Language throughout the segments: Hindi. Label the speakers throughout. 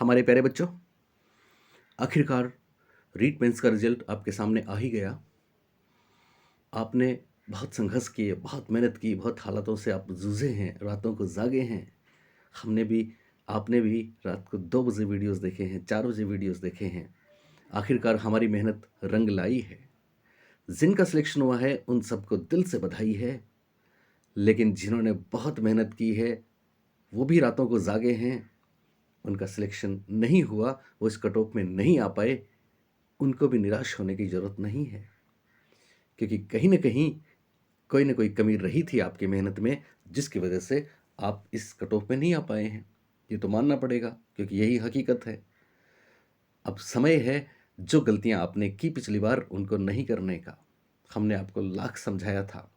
Speaker 1: हमारे प्यारे बच्चों, आखिरकार रीट मेंस का रिजल्ट आपके सामने आ ही गया। आपने बहुत संघर्ष किए, बहुत मेहनत की, बहुत हालातों से आप जूझे हैं, रातों को जागे हैं। हमने भी, आपने भी रात को 2 बजे वीडियोस देखे हैं, 4 बजे वीडियोस देखे हैं। आखिरकार हमारी मेहनत रंग लाई है। जिनका सिलेक्शन हुआ है उन सबको दिल से बधाई है, लेकिन जिन्होंने बहुत मेहनत की है, वो भी रातों को जागे हैं, उनका सिलेक्शन नहीं हुआ, वो इस कट ऑफ में नहीं आ पाए, उनको भी निराश होने की ज़रूरत नहीं है, क्योंकि कहीं न कहीं कोई न कोई कमी रही थी आपकी मेहनत में, जिसकी वजह से आप इस कट ऑफ में नहीं आ पाए हैं। ये तो मानना पड़ेगा, क्योंकि यही हकीकत है। अब समय है, जो गलतियाँ आपने की पिछली बार, उनको नहीं करने का। हमने आपको लाख समझाया था।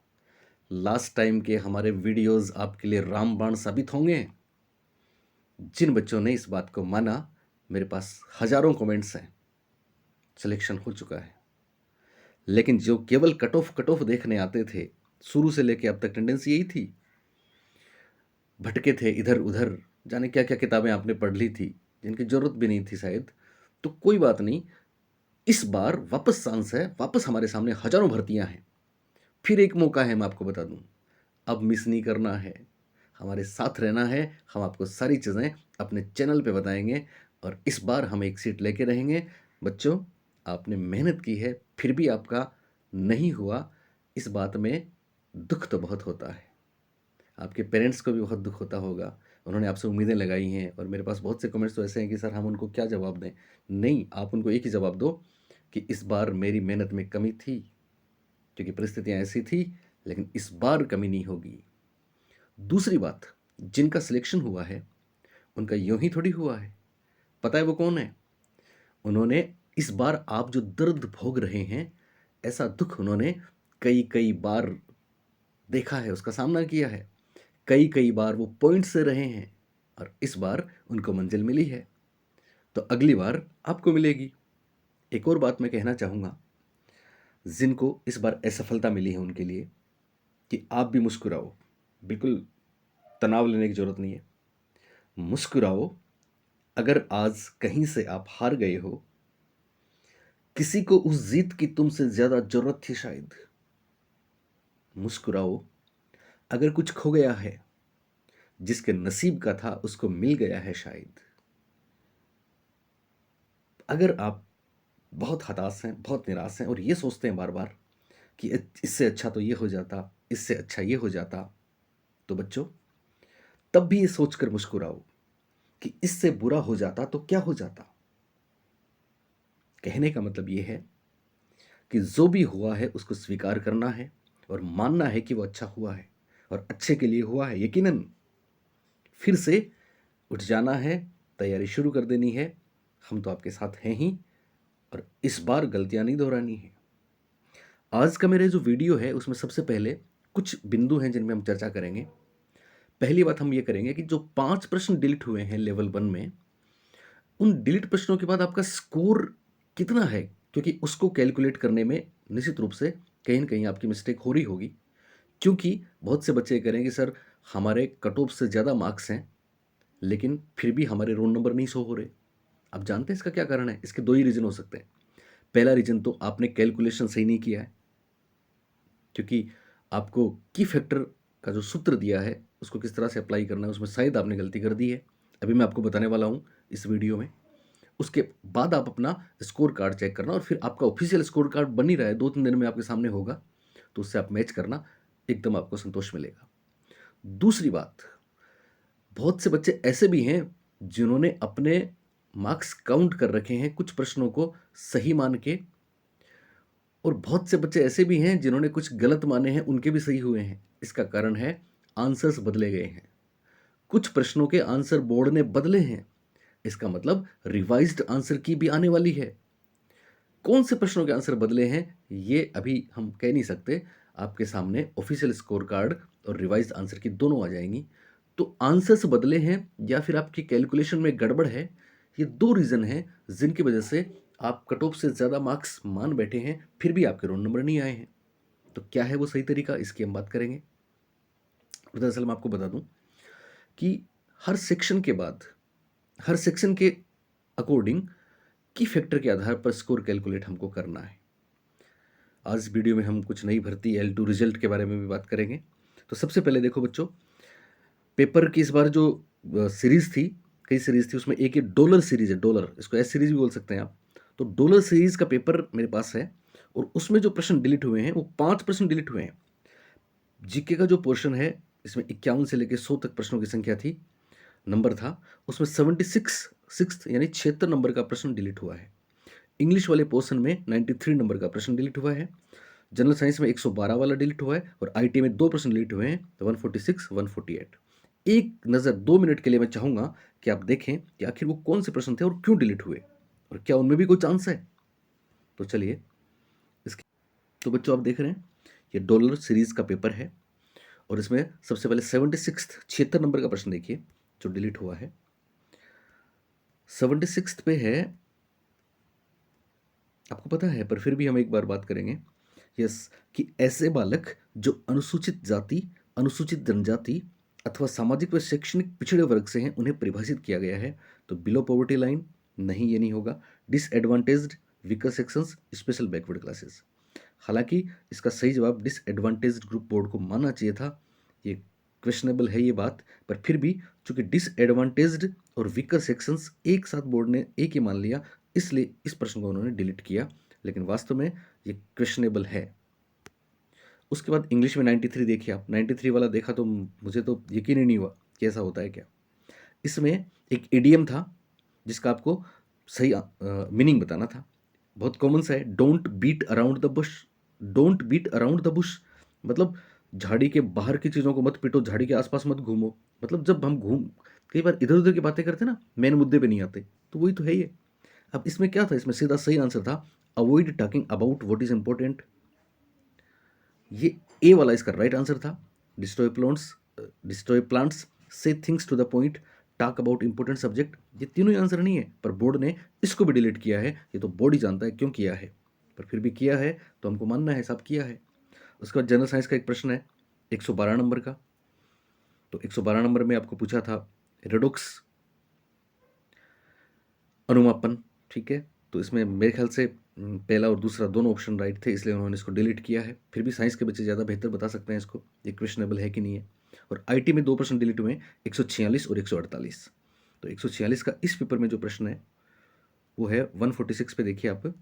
Speaker 1: लास्ट टाइम के हमारे वीडियोज़ आपके लिए रामबाण साबित होंगे। जिन बच्चों ने इस बात को माना, मेरे पास हज़ारों कमेंट्स हैं, सिलेक्शन हो चुका है। लेकिन जो केवल कट ऑफ देखने आते थे, शुरू से लेके अब तक टेंडेंसी यही थी, भटके थे इधर उधर, जाने क्या क्या किताबें आपने पढ़ ली थी जिनकी ज़रूरत भी नहीं थी शायद। तो कोई बात नहीं, इस बार वापस चांस है, वापस हमारे सामने हज़ारों भर्तियां हैं। फिर एक मौका है, मैं आपको बता दूं। अब मिस नहीं करना है, हमारे साथ रहना है। हम आपको सारी चीज़ें अपने चैनल पे बताएंगे, और इस बार हम एक सीट लेके रहेंगे। बच्चों, आपने मेहनत की है, फिर भी आपका नहीं हुआ, इस बात में दुख तो बहुत होता है। आपके पेरेंट्स को भी बहुत दुख होता होगा। उन्होंने आपसे उम्मीदें लगाई हैं, और मेरे पास बहुत से कमेंट्स तो ऐसे हैं कि सर हम उनको क्या जवाब दें। नहीं, आप उनको एक ही जवाब दो कि इस बार मेरी मेहनत में कमी थी, क्योंकि परिस्थितियाँ ऐसी थी, लेकिन इस बार कमी नहीं होगी। दूसरी बात, जिनका सिलेक्शन हुआ है उनका यूं ही थोड़ी हुआ है। पता है वो कौन है? उन्होंने इस बार आप जो दर्द भोग रहे हैं, ऐसा दुख उन्होंने कई कई बार देखा है, उसका सामना किया है। कई कई बार वो पॉइंट से रहे हैं, और इस बार उनको मंजिल मिली है, तो अगली बार आपको मिलेगी। एक और बात मैं कहना चाहूँगा, जिनको इस बार असफलता मिली है उनके लिए, कि आप भी मुस्कुराओ। बिल्कुल तनाव लेने की ज़रूरत नहीं है, मुस्कुराओ। अगर आज कहीं से आप हार गए हो, किसी को उस जीत की तुमसे ज़्यादा ज़रूरत थी शायद, मुस्कुराओ। अगर कुछ खो गया है, जिसके नसीब का था उसको मिल गया है शायद। अगर आप बहुत हताश हैं, बहुत निराश हैं, और ये सोचते हैं बार बार कि इससे अच्छा तो ये हो जाता, इससे अच्छा ये हो जाता, तो बच्चों, तब भी ये सोचकर मुस्कुराओ कि इससे बुरा हो जाता तो क्या हो जाता। कहने का मतलब ये है कि जो भी हुआ है उसको स्वीकार करना है, और मानना है कि वो अच्छा हुआ है, और अच्छे के लिए हुआ है यकीनन। फिर से उठ जाना है, तैयारी शुरू कर देनी है। हम तो आपके साथ हैं ही, और इस बार गलतियां नहीं दोहरानी है। आज का मेरा जो वीडियो है, उसमें सबसे पहले कुछ बिंदु हैं जिन में हम चर्चा करेंगे। पहली बात हम ये करेंगे कि जो 5 प्रश्न डिलीट हुए हैं लेवल 1 में, उन डिलीट प्रश्नों के बाद आपका स्कोर कितना है, क्योंकि उसको कैलकुलेट करने में निश्चित रूप से कहीं न कहीं आपकी मिस्टेक हो रही होगी। क्योंकि बहुत से बच्चे कह रहे हैं कि सर हमारे कट ऑफ से ज़्यादा मार्क्स हैं, लेकिन फिर भी हमारे रोल नंबर नहीं शो हो रहे। आप जानते हैं इसका क्या कारण है? इसके 2 ही रीज़न हो सकते हैं। पहला रीज़न तो आपने कैलकुलेशन सही नहीं किया है, क्योंकि आपको की फैक्टर का जो सूत्र दिया है, उसको किस तरह से अप्लाई करना है, उसमें शायद आपने गलती कर दी है। अभी मैं आपको बताने वाला हूँ इस वीडियो में। उसके बाद आप अपना स्कोर कार्ड चेक करना, और फिर आपका ऑफिशियल स्कोर कार्ड बन ही रहा है, 2-3 दिन में आपके सामने होगा, तो उससे आप मैच करना, एकदम आपको संतोष मिलेगा। दूसरी बात, बहुत से बच्चे ऐसे भी हैं जिन्होंने अपने मार्क्स काउंट कर रखे हैं कुछ प्रश्नों को सही मान के, और बहुत से बच्चे ऐसे भी हैं जिन्होंने कुछ गलत माने हैं, उनके भी सही हुए हैं। इसका कारण है आंसर्स बदले गए हैं। कुछ प्रश्नों के आंसर बोर्ड ने बदले हैं, इसका मतलब रिवाइज्ड आंसर की भी आने वाली है। कौन से प्रश्नों के आंसर बदले हैं ये अभी हम कह नहीं सकते। आपके सामने ऑफिशियल स्कोर कार्ड और रिवाइज्ड आंसर की दोनों आ जाएंगी। तो आंसर्स बदले हैं या फिर आपकी कैलकुलेशन में गड़बड़ है, ये 2 रीज़न हैं जिनकी वजह से आप कट ऑफ से ज़्यादा मार्क्स मान बैठे हैं, फिर भी आपके रोल नंबर नहीं आए हैं। तो क्या है वो सही तरीका, इसकी हम बात करेंगे। और दरअसल मैं आपको बता दूं कि हर सेक्शन के बाद, हर सेक्शन के अकॉर्डिंग की फैक्टर के आधार पर स्कोर कैलकुलेट हमको करना है। आज इस वीडियो में हम कुछ नई भर्ती L2 रिजल्ट के बारे में भी बात करेंगे। तो सबसे पहले देखो बच्चों, पेपर की इस बार जो सीरीज थी, कई सीरीज थी, उसमें एक ये डॉलर सीरीज है, डॉलर, इसको एस सीरीज भी बोल सकते हैं आप। तो डॉलर सीरीज का पेपर मेरे पास है और उसमें जो प्रश्न डिलीट हुए हैं वो 5 प्रश्न डिलीट हुए हैं। जीके का जो पोर्शन है इसमें 51 से लेकर 100 तक प्रश्नों की संख्या थी, नंबर था, उसमें 76 यानी 76 नंबर का प्रश्न डिलीट हुआ है। इंग्लिश वाले पोर्शन में 93 नंबर का प्रश्न डिलीट हुआ है। जनरल साइंस में 112 वाला डिलीट हुआ है और आईटी में 2 प्रश्न डिलीट हुए हैं, 146, 148। एक नज़र 2 मिनट के लिए मैं चाहूँगा कि आप देखें कि आखिर वो कौन से प्रश्न थे और क्यों डिलीट हुए और क्या उनमें भी कोई चांस है। तो चलिए इसके, तो बच्चों आप देख रहे हैं ये डॉलर सीरीज का पेपर है और इसमें सबसे पहले 76 नंबर का प्रश्न देखिए जो डिलीट हुआ है। 76 पे है, आपको पता है पर फिर भी हम एक बार बात करेंगे, यस, कि ऐसे बालक जो अनुसूचित जाति, अनुसूचित जनजाति अथवा सामाजिक व शैक्षणिक पिछड़े वर्ग से हैं उन्हें परिभाषित किया गया है। तो बिलो पॉवर्टी लाइन नहीं, ये नहीं होगा। Disadvantaged, weaker sections, special backward classes. हालांकि इसका सही जवाब डिसएडवांटेज्ड ग्रुप बोर्ड को मानना चाहिए था, ये क्वेश्चनेबल है ये बात, पर फिर भी चूंकि डिसएडवांटेज्ड और वीकर सेक्शंस एक साथ बोर्ड ने एक ही मान लिया, इसलिए इस प्रश्न को उन्होंने डिलीट किया, लेकिन वास्तव में ये क्वेश्चनेबल है। उसके बाद इंग्लिश में 93 देखिए आप, 93 वाला देखा तो मुझे तो यकीन ही नहीं हुआ कि ऐसा होता है क्या। इसमें एक इडियम था जिसका आपको सही मीनिंग बताना था, बहुत कॉमन सा है, don't beat around the bush. Don't beat around the bush मतलब झाड़ी के बाहर की चीज़ों को मत पीटो, झाड़ी के आसपास मत घूमो। मतलब जब हम कई बार इधर उधर की बातें करते ना, मेन मुद्दे पे नहीं आते, तो वही तो है ये। अब इसमें क्या था, इसमें सीधा सही आंसर था avoid talking about what is important. ये ए वाला इसका राइट आंसर था। Destroy plants, say things to the point, talk about important subject, ये तीनों ही आंसर नहीं है, पर बोर्ड ने इसको भी डिलीट किया है। ये तो बोर्ड ही जानता है क्यों किया है, पर फिर भी किया है तो हमको मानना है सब किया है। उसके बाद जनरल साइंस का एक प्रश्न है 112 नंबर का। तो 112 नंबर में आपको पूछा था रेडोक्स अनुमापन, ठीक है। तो इसमें मेरे ख्याल से पहला और दूसरा दोनों ऑप्शन राइट थे, इसलिए उन्होंने इसको डिलीट किया है। फिर भी साइंस के बच्चे ज़्यादा बेहतर बता सकते हैं इसको, ये क्वेश्चनेबल है कि नहीं है। और आईटी में 2 प्रश्न डिलीट हुए हैं, 146 और 148। तो 146 का इस पेपर में जो प्रश्न है वो है 146 पे, देखिए आप।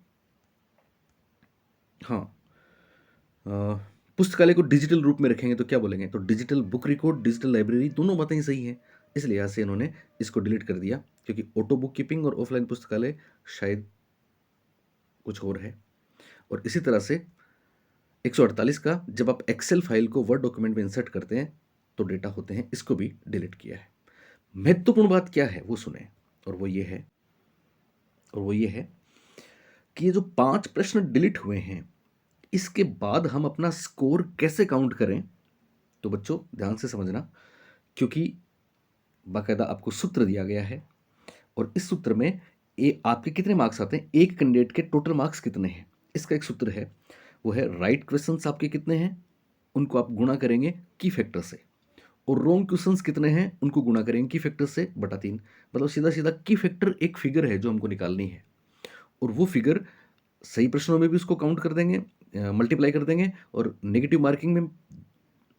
Speaker 1: हाँ, पुस्तकालय को डिजिटल रूप में रखेंगे तो क्या बोलेंगे, तो digital book record, digital library, दोनों बातें ही सही हैं। इस लिहाज से इन्होंने इसको डिलीट कर दिया, क्योंकि ऑटो बुक कीपिंग और ऑफलाइन पुस्तकालय शायद कुछ और है। और इसी तरह से 148 का जब आप एक्सेल फाइल को वर्ड डॉक्यूमेंट में इंसर्ट करते हैं तो डेटा होते हैं, इसको भी डिलीट किया है। महत्वपूर्ण बात क्या है वो सुने, और वो ये है कि ये जो 5 प्रश्न डिलीट हुए हैं, इसके बाद हम अपना स्कोर कैसे काउंट करें। तो बच्चों ध्यान से समझना, क्योंकि बाकायदा आपको सूत्र दिया गया है और इस सूत्र में आपके कितने मार्क्स आते हैं, एक कैंडिडेट के टोटल मार्क्स कितने हैं, इसका एक सूत्र है। वो है राइट क्वेश्चंस आपके कितने हैं, उनको आप गुणा करेंगे की फैक्टर से, और रॉन्ग क्वेश्चंस कितने हैं उनको गुणा करेंगे की फैक्टर से बटा 3। मतलब सीधा सीधा की फैक्टर एक फिगर है जो हमको निकालनी है, और वो फिगर सही प्रश्नों में भी उसको काउंट कर देंगे, मल्टीप्लाई कर देंगे, और नेगेटिव मार्किंग में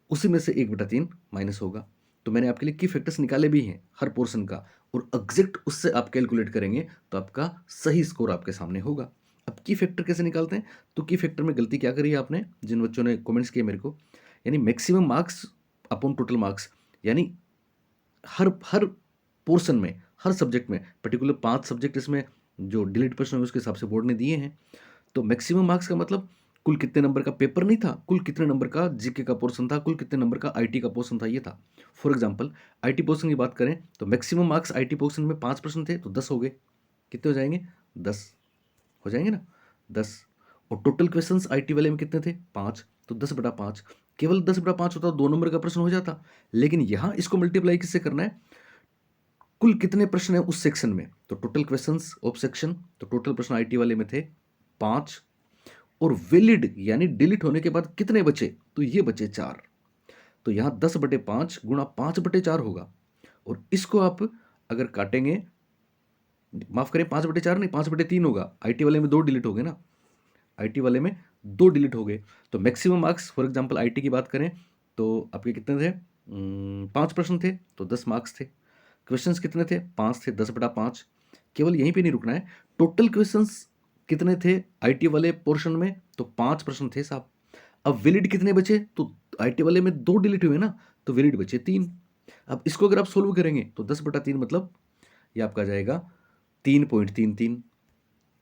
Speaker 1: उसी में से 1/3 माइनस होगा। तो मैंने आपके लिए की फैक्टर्स निकाले भी हैं हर पोर्शन का, और एग्जैक्ट उससे आप कैलकुलेट करेंगे तो आपका सही स्कोर आपके सामने होगा। अब की फैक्टर कैसे निकालते हैं, तो की फैक्टर में गलती क्या करी है आपने, जिन बच्चों ने कमेंट्स किए मेरे को, यानी maximum marks upon total marks, यानी हर हर पोर्शन में, हर सब्जेक्ट में, पर्टिकुलर 5 सब्जेक्ट इसमें जो डिलीट प्रश्न है उसके हिसाब से बोर्ड ने दिए हैं। तो मैक्सिमम मार्क्स का मतलब कुल कितने नंबर का पेपर नहीं था, कुल कितने नंबर का जीके का पोर्शन था, कुल कितने नंबर का आईटी का पोर्शन था, ये था। फॉर एग्जांपल आईटी पोर्शन की बात करें तो मैक्सिमम मार्क्स आईटी पोर्शन में 5 प्रश्न थे तो 10 हो गए। कितने हो जाएंगे, 10 हो जाएंगे ना, 10। और टोटल क्वेश्चंस आईटी वाले में कितने थे, 5, तो 10/5। केवल 10/5 होता तो 2 नंबर का प्रश्न हो जाता, लेकिन यहां इसको मल्टीप्लाई किससे करना है, कुल कितने प्रश्न है उस सेक्शन में, तो टोटल क्वेश्चंस ऑफ सेक्शन, तो टोटल प्रश्न आईटी वाले में थे 5, और वैलिड यानी डिलीट होने के बाद कितने बचे, तो ये बचे 4। तो यहां 10/5 गुणा 5/4 होगा, और इसको आप अगर काटेंगे माफ़ करें, 5/4 नहीं, 5/3 होगा। आईटी वाले में 2 डिलीट हो गए ना, आईटी वाले में 2 डिलीट हो गए। तो maximum marks for example IT की बात करें तो आपके कितने थे? 5 प्रश्न थे तो 10 मार्क्स थे। क्वेश्चंस कितने थे? 5 थे, 10/5। केवल यहीं पे नहीं रुकना है, टोटल क्वेश्चंस कितने थे आईटी वाले पोर्शन में? तो 5 प्रश्न थे साहब। अब वैलिड कितने बचे? तो आईटी वाले में 2 डिलीट हुए ना, तो वैलिड बचे 3। अब इसको अगर आप सोल्व करेंगे तो 10/3 मतलब ये आपका आ जाएगा 3.33।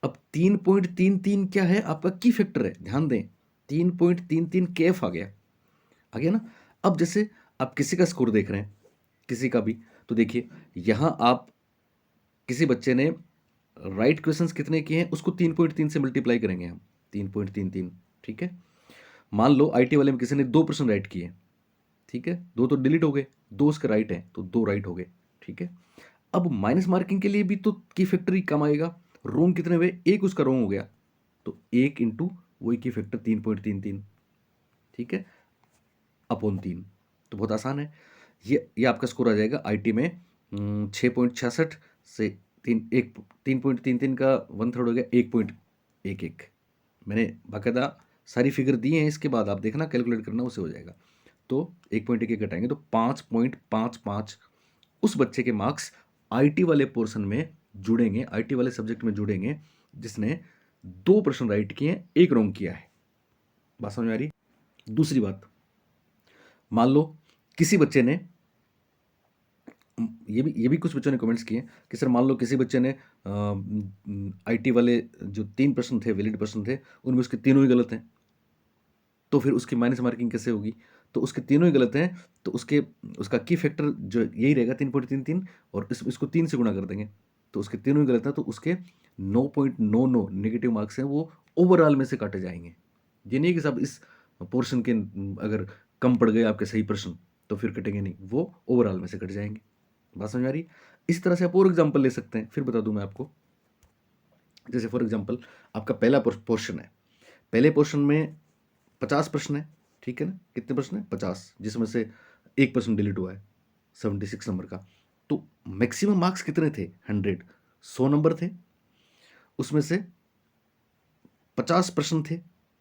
Speaker 1: अब 3.33 क्या है? आपका की फैक्टर है, ध्यान दें। 3.33 केएफ आ गया ना। अब जैसे आप किसी का स्कोर देख रहे हैं, किसी का भी, तो देखिए यहाँ आप किसी बच्चे ने राइट क्वेश्चंस कितने किए हैं उसको 3.3 से मल्टीप्लाई करेंगे हम, 3.33, ठीक है। मान लो आईटी वाले में किसी ने 2 प्रश्न राइट किए, ठीक है, 2 तो डिलीट हो गए, 2 उसके राइट हैं तो 2 राइट हो गए, ठीक है। अब माइनस मार्किंग के लिए भी तो की फैक्टर ही कम आएगा। रोंग कितने हुए? 1 उसका रोंग हो गया, तो 1 इंटू वही की फैक्टर 3.33, ठीक है, अपॉन 3। तो बहुत आसान है। ये आपका स्कोर आ जाएगा आईटी में 6.66 से 3.33 का 1/3 हो गया 1.11। मैंने बाकायदा सारी फिगर दी हैं, इसके बाद आप देखना कैलकुलेट करना, उससे हो जाएगा। तो 1.11 घटाएंगे तो 5.55 उस बच्चे के मार्क्स आईटी वाले पोर्शन में जुड़ेंगे, आईटी वाले सब्जेक्ट में जुड़ेंगे जिसने 2 प्रश्न राइट किए हैं, 1 रॉन्ग किया है। बात समझ में आ रही? दूसरी बात, मान लो किसी बच्चे ने, ये भी कुछ बच्चों ने कमेंट्स किए कि सर मान लो किसी बच्चे ने आईटी वाले जो 3 प्रश्न थे, वैलिड प्रश्न थे, उनमें उसके तीनों ही गलत हैं, तो फिर उसकी माइनस मार्किंग कैसे होगी? तो उसके तीनों ही गलत हैं तो उसका की फैक्टर जो यही रहेगा 3.33, और इसको 3 से गुणा कर देंगे तो उसके तीनों ही गलत हैं, तो उसके 9.99 नेगेटिव मार्क्स हैं, वो ओवरऑल में से काटे जाएंगे। ये नहीं कि साहब इस पोर्शन के अगर कम पड़ गए आपके सही प्रश्न तो फिर कटेंगे नहीं, वो ओवरऑल में से कट जाएंगे। बात समझ में आ रही? इस तरह से आप और एग्जाम्पल ले सकते हैं, फिर बता दूं मैं आपको। जैसे फॉर एग्जाम्पल आपका पहला पोर्शन है, पहले पोर्शन में 50 प्रश्न है, ठीक है ना। कितने प्रश्न है? 50, जिसमें से 1 प्रश्न डिलीट हुआ है 76 नंबर का। तो मैक्सिमम मार्क्स कितने थे? 100 नंबर थे, उसमें से 50 प्रश्न थे,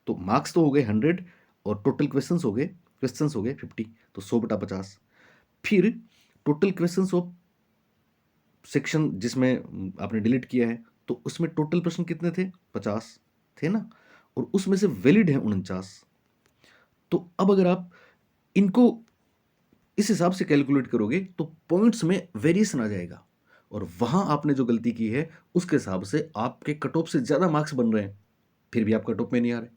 Speaker 1: तो मार्क्स तो हो गए 100 और टोटल क्वेश्चंस हो गए 50, तो 100/50। फिर टोटल क्वेश्चंस ऑफ सेक्शन जिसमें आपने डिलीट किया है, तो उसमें टोटल प्रश्न कितने थे? 50 थे ना, और उसमें से वैलिड है 49। तो अब अगर आप इनको इस हिसाब से कैलकुलेट करोगे तो पॉइंट्स में वेरिएशन आ जाएगा, और वहां आपने जो गलती की है उसके हिसाब से आपके कट ऑफ से ज़्यादा मार्क्स बन रहे हैं, फिर भी आप कट ऑफ में नहीं आ रहे।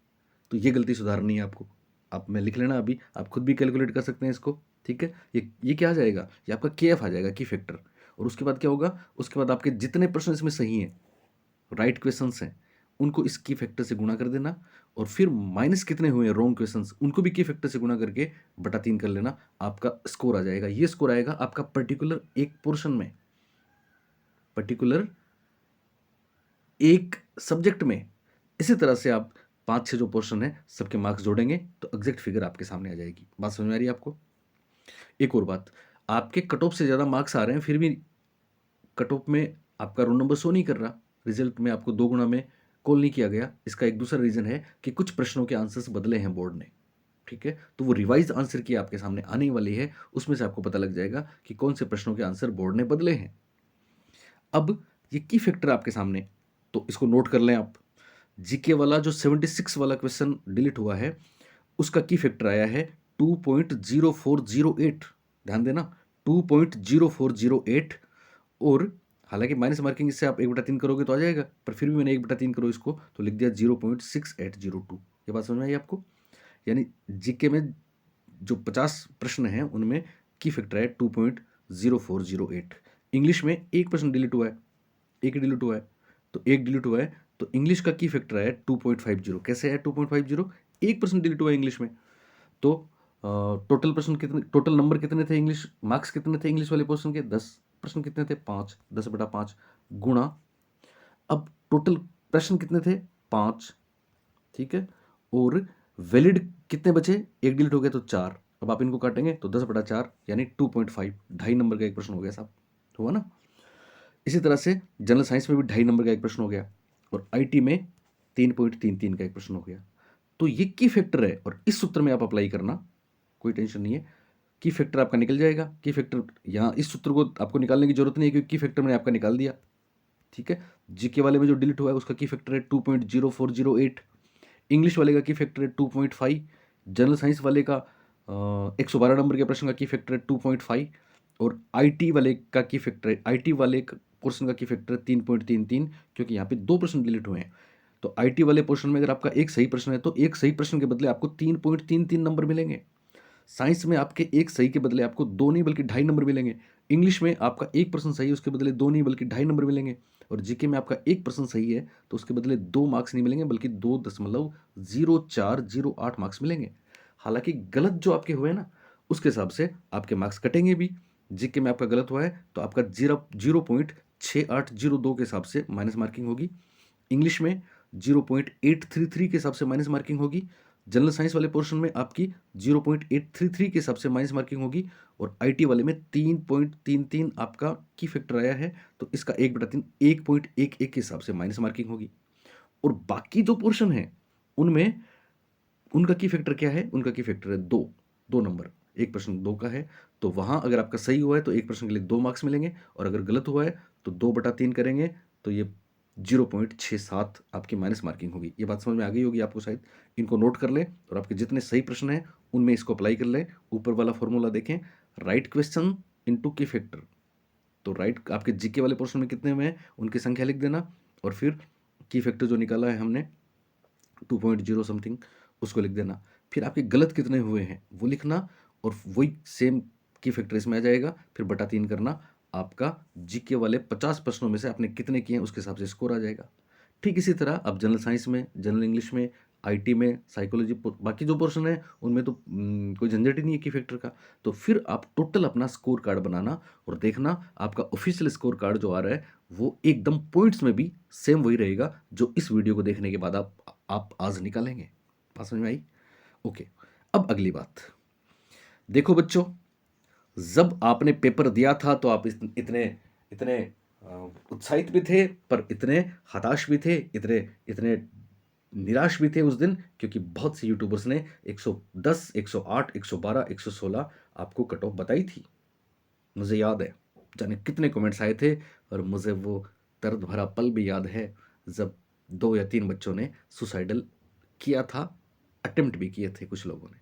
Speaker 1: तो ये गलती सुधारनी है आपको। आप में लिख लेना, अभी आप खुद भी कैलकुलेट कर सकते हैं इसको, ठीक है। ये क्या आ जाएगा? ये आपका के एफ आ जाएगा, की फैक्टर। और उसके बाद क्या होगा? उसके बाद आपके जितने प्रश्न इसमें सही हैं, राइट क्वेश्चंस हैं, उनको इस की फैक्टर से गुणा कर देना, और फिर माइनस कितने हुए रॉन्ग क्वेश्चंस उनको भी की फैक्टर से गुणा करके बटा 3 कर लेना, आपका स्कोर आ जाएगा। ये स्कोर आएगा आपका पर्टिकुलर एक पोर्शन में, पर्टिकुलर एक सब्जेक्ट में। इसी तरह से आप 5-6 जो पोर्शन है सबके मार्क्स जोड़ेंगे तो एग्जैक्ट फिगर आपके सामने आ जाएगी। बात समझ में आ रही है आपको? एक और बात, आपके कट ऑफ से ज़्यादा मार्क्स आ रहे हैं, फिर भी कट ऑफ में आपका रोल नंबर शो नहीं कर रहा, रिजल्ट में आपको 2 गुना में कॉल नहीं किया गया। इसका एक दूसरा रीज़न है कि कुछ प्रश्नों के आंसर्स बदले हैं बोर्ड ने, ठीक है। तो वो रिवाइज आंसर की आपके सामने आने वाली है, उसमें से आपको पता लग जाएगा कि कौन से प्रश्नों के आंसर बोर्ड ने बदले हैं। अब ये की फैक्टर आपके सामने, तो इसको नोट कर लें आप। जीके वाला जो 76 वाला क्वेश्चन डिलीट हुआ है, उसका की फैक्टर आया है 2.0408। ध्यान देना, 2.0408। और हालांकि माइनस मार्किंग इससे आप 1/3 करोगे तो आ जाएगा, पर फिर भी मैंने 1/3 करो इसको तो लिख दिया 0.6802। ये बात समझ में आई आपको? यानी जीके में जो 50 प्रश्न हैं उनमें की फैक्टर है 2.0408। इंग्लिश में 1 प्रश्न डिलीट हुआ है, एक डिलीट हुआ है, तो 1 डिलीट हुआ है, तो इंग्लिश का की फैक्टर है 2.50। कैसे है 2.50? 1% डिलीट हुआ है इंग्लिश में, तो टोटल प्रश्न कितने, टोटल नंबर कितने थे इंग्लिश, मार्क्स कितने थे इंग्लिश वाले पोर्शन के? 10 प्रश्न कितने थे? 5, 10/5 गुणा, अब टोटल प्रश्न कितने थे? 5, ठीक है। और वैलिड कितने बचे? 1 डिलीट हो गया तो 4। अब आप इनको काटेंगे तो 10/4 यानी 2.5, 2.5 नंबर का एक प्रश्न हो गया साहब, हुआ ना। इसी तरह से जनरल साइंस में भी 2.5 नंबर का एक प्रश्न हो गया और आईटी में 3.33 का एक प्रश्न हो गया। तो ये की फैक्टर है और इस सूत्र में आप अप्लाई करना, कोई टेंशन नहीं है, की फैक्टर आपका निकल जाएगा। की फैक्टर यहाँ इस सूत्र को आपको निकालने की जरूरत नहीं है क्योंकि की फैक्टर मैंने आपका निकाल दिया। ठीक है, जीके वाले में जो डिलीट हुआ है उसका की फैक्टर है 2.0408, इंग्लिश वाले का की फैक्टर है 2.5, जनरल साइंस वाले का 112 नंबर के प्रश्न का की फैक्टर है 2.5 और आईटी वाले का की फैक्टर है, आईटी वाले पोर्शन का की फैक्टर है 3.33 क्योंकि यहाँ पे 2 प्रश्न डिलीट हुए हैं। तो आईटी वाले पोर्शन में अगर आपका एक सही प्रश्न है तो एक सही प्रश्न के बदले आपको 3.33 नंबर मिलेंगे। साइंस में आपके एक सही के बदले आपको 2 नहीं बल्कि 2.5 नंबर मिलेंगे। इंग्लिश में आपका एक प्रश्न सही है उसके बदले 2 नहीं बल्कि 2.5 नंबर मिलेंगे। और जीके में आपका एक प्रश्न सही है तो उसके बदले 2 मार्क्स नहीं मिलेंगे बल्कि 2.0408 मार्क्स मिलेंगे। हालांकि गलत जो आपके हुए ना उसके हिसाब से आपके मार्क्स कटेंगे भी। जीके में आपका गलत हुआ है तो आपका 0.6802 के हिसाब से माइनस मार्किंग होगी। इंग्लिश में 0.833 के हिसाब से माइनस मार्किंग होगी। जनरल साइंस वाले पोर्शन में आपकी 0.833 के हिसाब से माइनस मार्किंग होगी और आईटी वाले में 3.33 आपका की फैक्टर आया है तो इसका 1/3 1.11 के हिसाब से माइनस मार्किंग होगी। और बाकी जो पोर्शन है उनमें उनका की फैक्टर क्या है, उनका की फैक्टर है 2 नंबर। एक प्रश्न 2 का है तो वहां अगर आपका सही हुआ है तो एक प्रश्न के लिए 2 मार्क्स मिलेंगे और अगर गलत हुआ है तो 2/3 करेंगे तो ये 0.67 आपकी माइनस मार्किंग होगी। ये बात समझ में आ गई होगी आपको शायद। इनको नोट कर लें और आपके जितने सही प्रश्न हैं उनमें इसको अप्लाई कर लें। ऊपर वाला फॉर्मूला देखें, राइट क्वेश्चन इनटू की फैक्टर। तो राइट आपके जीके वाले पोर्शन में कितने हुए हैं उनकी संख्या लिख देना और फिर की फैक्टर जो निकाला है हमने 2.0 समथिंग उसको लिख देना। फिर आपके गलत कितने हुए हैं वो लिखना और वही सेम की फैक्टर इसमें आ जाएगा, फिर बटा 3 करना। आपका जीके वाले 50 प्रश्नों में से आपने कितने किए हैं उसके हिसाब से स्कोर आ जाएगा। ठीक इसी तरह अब जनरल साइंस में, जनरल इंग्लिश में, आईटी में, साइकोलॉजी, बाकी जो पोर्शन है उनमें तो कोई झंझट ही नहीं है की फैक्टर का। तो फिर आप टोटल अपना स्कोर कार्ड बनाना और देखना आपका ऑफिशियल स्कोर कार्ड जो आ रहा है वो एकदम पॉइंट्स में भी सेम वही रहेगा जो इस वीडियो को देखने के बाद आप आज निकालेंगे। बात समझ में आई? ओके, अब अगली बात देखो बच्चों, जब आपने पेपर दिया था तो आप इतने इतने उत्साहित भी थे पर इतने हताश भी थे, इतने इतने निराश भी थे उस दिन क्योंकि बहुत से यूट्यूबर्स ने 110, 108, 112, 116 आपको कट ऑफ बताई थी। मुझे याद है जाने कितने कमेंट्स आए थे और मुझे वो दर्द भरा पल भी याद है जब 2 या 3 बच्चों ने सुसाइडल किया था, अटेम्प्ट भी किए थे कुछ लोगों ने।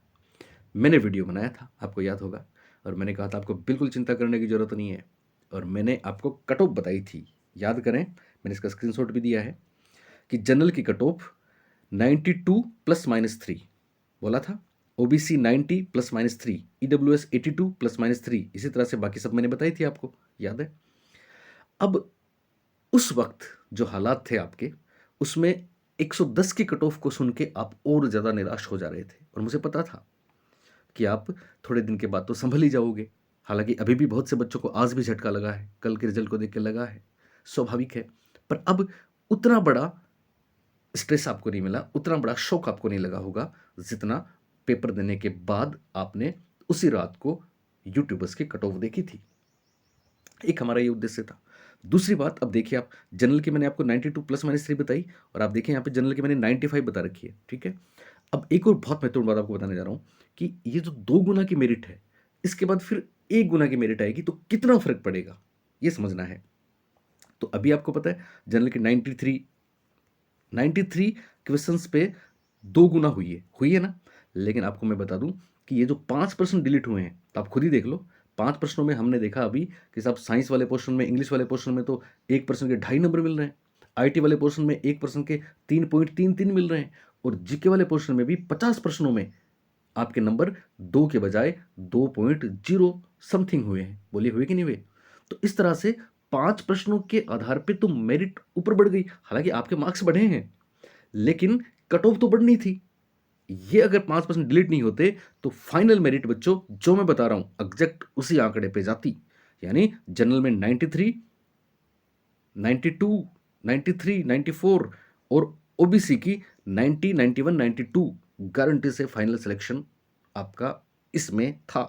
Speaker 1: मैंने वीडियो बनाया था आपको याद होगा और मैंने कहा था आपको बिल्कुल चिंता करने की ज़रूरत नहीं है और मैंने आपको कट ऑफ बताई थी। याद करें, मैंने इसका स्क्रीनशॉट भी दिया है कि जनरल की कट ऑफ 92 +-3 बोला था, ओबीसी 90 +-3, ईडब्ल्यूएस 82 +-3, इसी तरह से बाकी सब मैंने बताई थी आपको, याद है? अब उस वक्त जो हालात थे आपके उसमें 110 की कट ऑफ को सुन के आप और ज़्यादा निराश हो जा रहे थे और मुझे पता था कि आप थोड़े दिन के बाद तो संभल ही जाओगे। हालांकि अभी भी बहुत से बच्चों को आज भी झटका लगा है, कल के रिजल्ट को देख के लगा है, स्वाभाविक है। पर अब उतना बड़ा स्ट्रेस आपको नहीं मिला, उतना बड़ा शौक आपको नहीं लगा होगा जितना पेपर देने के बाद आपने उसी रात को यूट्यूबर्स की कट ऑफ देखी थी। एक हमारा ये उद्देश्य था। दूसरी बात, अब देखिए आप, जनरल की मैंने आपको 92 +-3 बताई और आप देखिए यहाँ पे जनरल की मैंने 95 बता रखी है, ठीक है। अब एक और बहुत महत्वपूर्ण बात आपको बताने जा रहा हूँ कि ये जो 2 गुना की मेरिट है इसके बाद फिर 1 गुना की मेरिट आएगी तो कितना फर्क पड़ेगा ये समझना है। तो अभी आपको पता है जनरल की 93 क्वेश्चंस पे 2 गुना हुई है ना। लेकिन आपको मैं बता दूं कि ये जो 5% डिलीट हुए हैं तो आप खुद ही देख लो। 5 प्रश्नों में हमने देखा अभी कि साहब साइंस वाले पोर्शन में, इंग्लिश वाले पोर्शन में तो 1 पर्सन के 2.5 नंबर मिल रहे हैं, आईटी वाले पोर्शन में 1 पर्सन के 3.33 मिल रहे हैं और जीके वाले पोर्शन में भी 50 प्रश्नों में आपके नंबर 2 के बजाय 2.0 समथिंग हुए हैं। बोलिए हुए कि नहीं हुए? तो इस तरह से 5 प्रश्नों के आधार पे तो मेरिट ऊपर बढ़ गई। हालांकि आपके मार्क्स बढ़े हैं लेकिन कट ऑफ तो बढ़नी थी। ये अगर 5% डिलीट नहीं होते तो फाइनल मेरिट बच्चों जो मैं बता रहा हूं एग्जैक्ट उसी आंकड़े पे जाती। यानी जनरल में 93, 92, 93, 94 और ओबीसी की 90, 91, 92 गारंटी से फाइनल सिलेक्शन आपका इसमें था।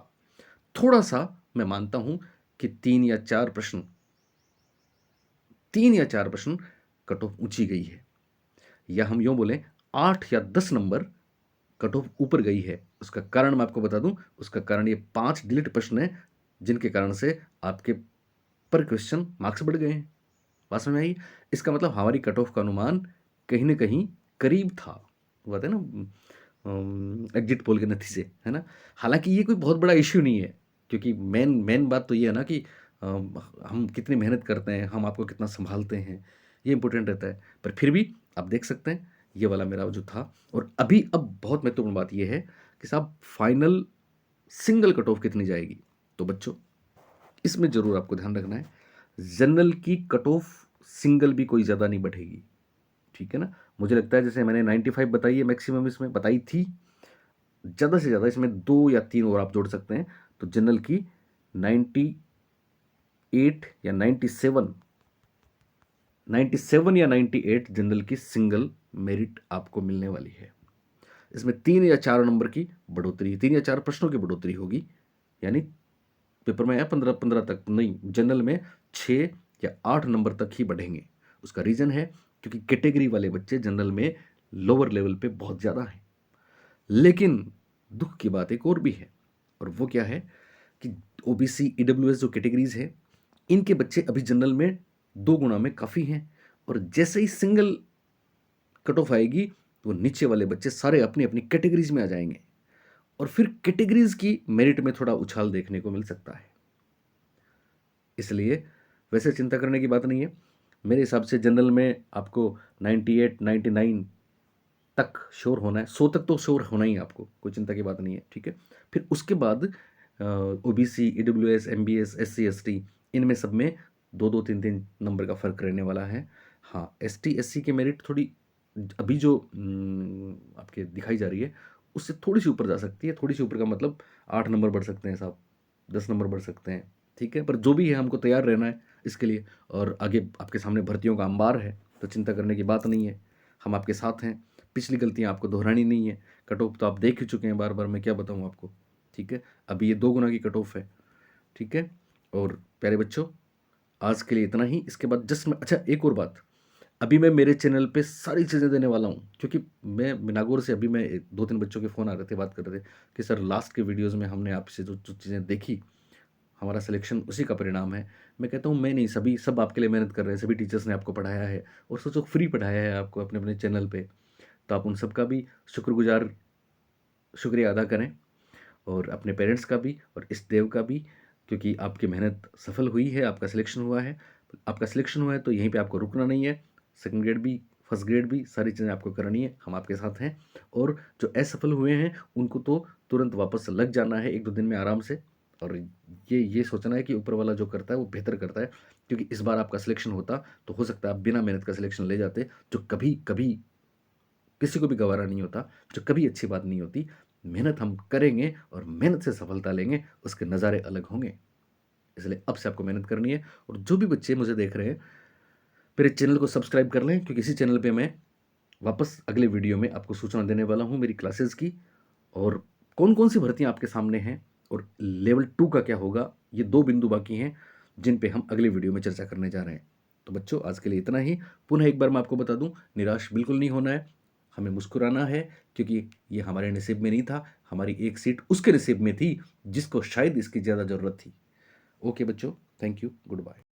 Speaker 1: थोड़ा सा मैं मानता हूं कि 3 या 4 प्रश्न 3 या 4 प्रश्न कट ऑफ ऊंची गई है, या हम यूँ बोलें 8 या 10 नंबर कट ऑफ ऊपर गई है। उसका कारण मैं आपको बता दूं, उसका कारण ये 5 डिलीट प्रश्न है जिनके कारण से आपके पर क्वेश्चन मार्क्स बढ़ गए हैं। बात समझ में आई? इसका मतलब हमारी कट ऑफ का अनुमान कहीं ना कहीं करीब था। वो बात है ना एग्जिट पोल के नतीजे, है ना। हालांकि ये कोई बहुत बड़ा इश्यू नहीं है, क्योंकि मेन मेन बात तो ये है ना कि हम कितनी मेहनत करते हैं, हम आपको कितना संभालते हैं, ये इंपॉर्टेंट रहता है। पर फिर भी आप देख सकते हैं ये वाला मेरा जो था। और अभी अब बहुत महत्वपूर्ण बात ये है कि साहब फाइनल सिंगल कट ऑफ कितनी जाएगी। तो बच्चों इसमें जरूर आपको ध्यान रखना है, जनरल की कट ऑफ सिंगल भी कोई ज़्यादा नहीं बढ़ेगी, ठीक है ना। मुझे लगता है जैसे मैंने 95 बताई है मैक्सिमम इसमें बताई थी, ज़्यादा से ज़्यादा इसमें 2 या 3 और आप जोड़ सकते हैं, तो जनरल की 98 या 97 या 98 जनरल की सिंगल मेरिट आपको मिलने वाली है। इसमें 3 या 4 नंबर की बढ़ोतरी, 3 या 4 प्रश्नों की बढ़ोतरी होगी, यानी पेपर में है 15-15 तक नहीं, जनरल में 6 या 8 नंबर तक ही बढ़ेंगे। उसका रीज़न है क्योंकि कैटेगरी वाले बच्चे जनरल में लोअर लेवल पे बहुत ज़्यादा हैं। लेकिन दुख की बात एक और भी है, और वो क्या है कि ओबीसी ईडब्ल्यूएस जो कैटेगरीज है, इनके बच्चे अभी जनरल में 2 गुना में काफ़ी हैं, और जैसे ही सिंगल कट ऑफ आएगी तो नीचे वाले बच्चे सारे अपनी अपनी कैटेगरीज में आ जाएंगे, और फिर कैटेगरीज की मेरिट में थोड़ा उछाल देखने को मिल सकता है। इसलिए वैसे चिंता करने की बात नहीं है। मेरे हिसाब से जनरल में आपको 98 99 तक श्योर होना है, 100 तक तो श्योर होना ही है आपको, कोई चिंता की बात नहीं है, ठीक है। फिर उसके बाद OBC EWS MBS SC ST, इनमें सब में 2-2 3-3 नंबर का फर्क रहने वाला है। हाँ, एसटी एससी की मेरिट थोड़ी अभी जो आपके दिखाई जा रही है उससे थोड़ी सी ऊपर जा सकती है। थोड़ी सी ऊपर का मतलब 8 नंबर बढ़ सकते हैं साहब, 10 नंबर बढ़ सकते हैं, ठीक है। पर जो भी है हमको तैयार रहना है इसके लिए, और आगे आपके सामने भर्तियों का अंबार है, तो चिंता करने की बात नहीं है, हम आपके साथ हैं। पिछली गलतियां आपको दोहरानी नहीं है। कट ऑफ तो आप देख ही चुके हैं, बार बार मैं क्या बताऊं आपको, ठीक है। अभी ये 2 गुना की कट ऑफ है, ठीक है। और प्यारे बच्चों आज के लिए इतना ही। इसके बाद जस्ट मैं, अच्छा एक और बात, अभी मैं मेरे चैनल पे सारी चीज़ें देने वाला हूँ, क्योंकि मैं नागौर से अभी मैं 2-3 बच्चों के फ़ोन आ रहे थे, बात कर रहे थे कि सर लास्ट के वीडियोज़ में हमने आपसे जो जो चीज़ें देखी, हमारा सिलेक्शन उसी का परिणाम है। मैं कहता हूँ मैं नहीं, सभी सब आपके लिए मेहनत कर रहे हैं, सभी टीचर्स ने आपको पढ़ाया है, और सोचो फ्री पढ़ाया है आपको अपने अपने चैनल पे, तो आप उन सब का भी शुक्रिया अदा करें, और अपने पेरेंट्स का भी और इस देव का भी, क्योंकि आपकी मेहनत सफल हुई है, आपका सिलेक्शन हुआ है। आपका सिलेक्शन हुआ है तो यहीं पे आपको रुकना नहीं है, सेकंड ग्रेड भी फर्स्ट ग्रेड भी सारी चीज़ें आपको करनी है, हम आपके साथ हैं। और जो असफल हुए हैं उनको तो तुरंत वापस लग जाना है 1-2 दिन में आराम से, और ये सोचना है कि ऊपर वाला जो करता है वो बेहतर करता है, क्योंकि इस बार आपका सिलेक्शन होता तो हो सकता है आप बिना मेहनत का सिलेक्शन ले जाते, जो कभी कभी किसी को भी गवारा नहीं होता, जो कभी अच्छी बात नहीं होती। मेहनत हम करेंगे और मेहनत से सफलता लेंगे, उसके नज़ारे अलग होंगे। इसलिए अब से आपको मेहनत करनी है, और जो भी बच्चे मुझे देख रहे हैं मेरे चैनल को सब्सक्राइब कर लें, क्योंकि इसी चैनल पे मैं वापस अगले वीडियो में आपको सूचना देने वाला हूँ मेरी क्लासेस की, और कौन कौन सी भर्तियाँ आपके सामने हैं, और लेवल 2 का क्या होगा। ये 2 बिंदु बाकी हैं जिन पे हम अगले वीडियो में चर्चा करने जा रहे हैं। तो बच्चों आज के लिए इतना ही। पुनः एक बार मैं आपको बता दूं, निराश बिल्कुल नहीं होना है, हमें मुस्कुराना है, क्योंकि ये हमारे नसीब में नहीं था, हमारी एक सीट उसके नसीब में थी जिसको शायद इसकी ज़्यादा ज़रूरत थी। ओके बच्चों, थैंक यू, गुड बाय।